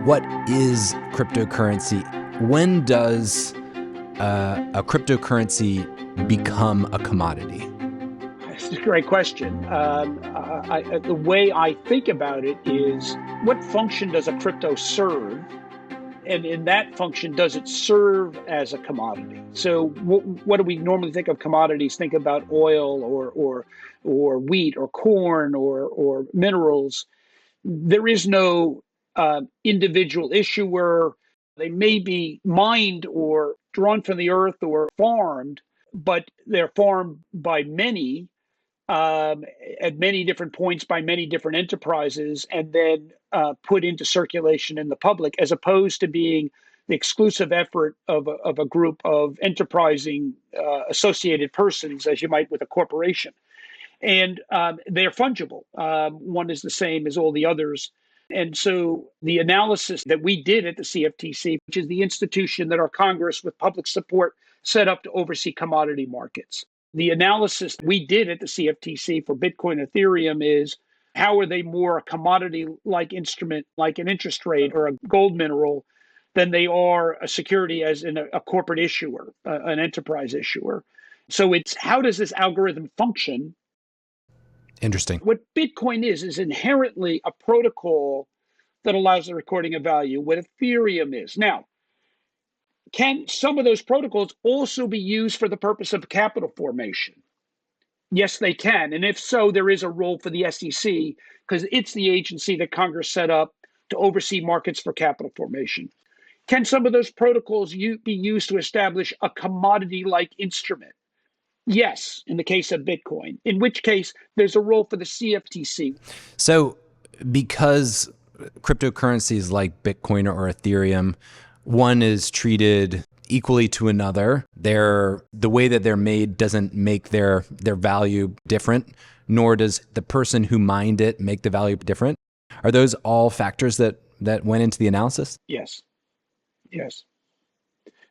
What is cryptocurrency? When does a cryptocurrency become a commodity? It's a great question. The way I think about it is, what function does a crypto serve? And in that function, does it serve as a commodity? So what do we normally think of commodities? Think about oil or wheat or corn or minerals. There is no individual issuer. They may be mined or drawn from the earth or farmed, but they're farmed by many at many different points by many different enterprises, and then put into circulation in the public, as opposed to being the exclusive effort of a group of enterprising associated persons, as you might with a corporation. And they're fungible. One is the same as all the others. And so the analysis that we did at the CFTC, which is the institution that our Congress with public support set up to oversee commodity markets, the analysis we did at the CFTC for Bitcoin and Ethereum is, how are they more a commodity-like instrument, like an interest rate or a gold mineral, than they are a security as in a corporate issuer, an enterprise issuer. So it's, how does this algorithm function? Interesting. What Bitcoin is inherently a protocol that allows the recording of value. What Ethereum is. Now, can some of those protocols also be used for the purpose of capital formation? Yes, they can. And if so, there is a role for the SEC, because it's the agency that Congress set up to oversee markets for capital formation. Can some of those protocols be used to establish a commodity-like instrument? Yes, in the case of Bitcoin, in which case there's a role for the CFTC. So because cryptocurrencies like Bitcoin or Ethereum, one is treated equally to another, the way that they're made doesn't make their value different, nor does the person who mined it make the value different. Are those all factors that went into the analysis? Yes.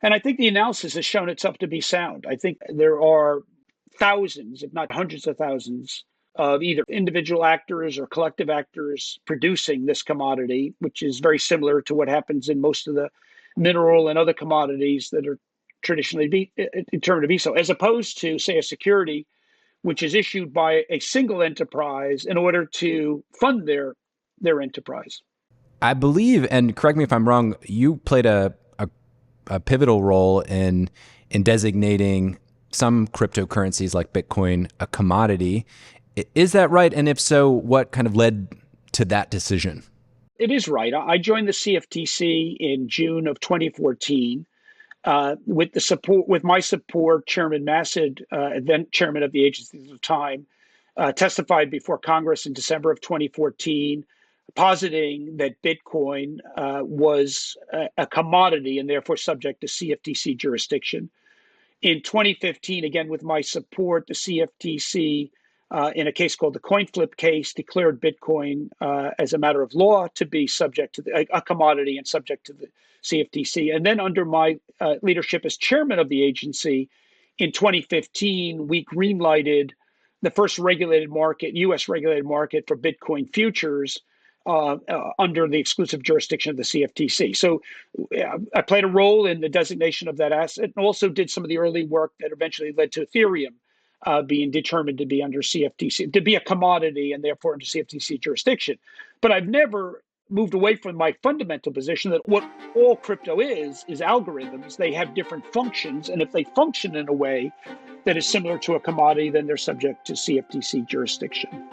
And I think the analysis has shown itself to be sound. I think there are thousands, if not hundreds of thousands, of either individual actors or collective actors producing this commodity, which is very similar to what happens in most of the mineral and other commodities that are traditionally determined to be so, as opposed to, say, a security, which is issued by a single enterprise in order to fund their enterprise. I believe, and correct me if I'm wrong, you played a pivotal role in designating some cryptocurrencies like Bitcoin a commodity. Is that right? And if so, what kind of led to that decision? It is right. I joined the CFTC in June of 2014 with my support. Chairman Massid, then chairman of the agency at the time, testified before Congress in December of 2014, positing that Bitcoin was a commodity and therefore subject to CFTC jurisdiction. In 2015, again with my support, the CFTC, in a case called the coin flip case, declared Bitcoin as a matter of law to be subject to a commodity and subject to the CFTC. And then under my leadership as chairman of the agency, in 2015, we greenlighted the first regulated market, U.S. regulated market for Bitcoin futures under the exclusive jurisdiction of the CFTC. So I played a role in the designation of that asset, and also did some of the early work that eventually led to Ethereum being determined to be under CFTC, to be a commodity and therefore under CFTC jurisdiction. But I've never moved away from my fundamental position that what all crypto is algorithms. They have different functions, and if they function in a way that is similar to a commodity, then they're subject to CFTC jurisdiction.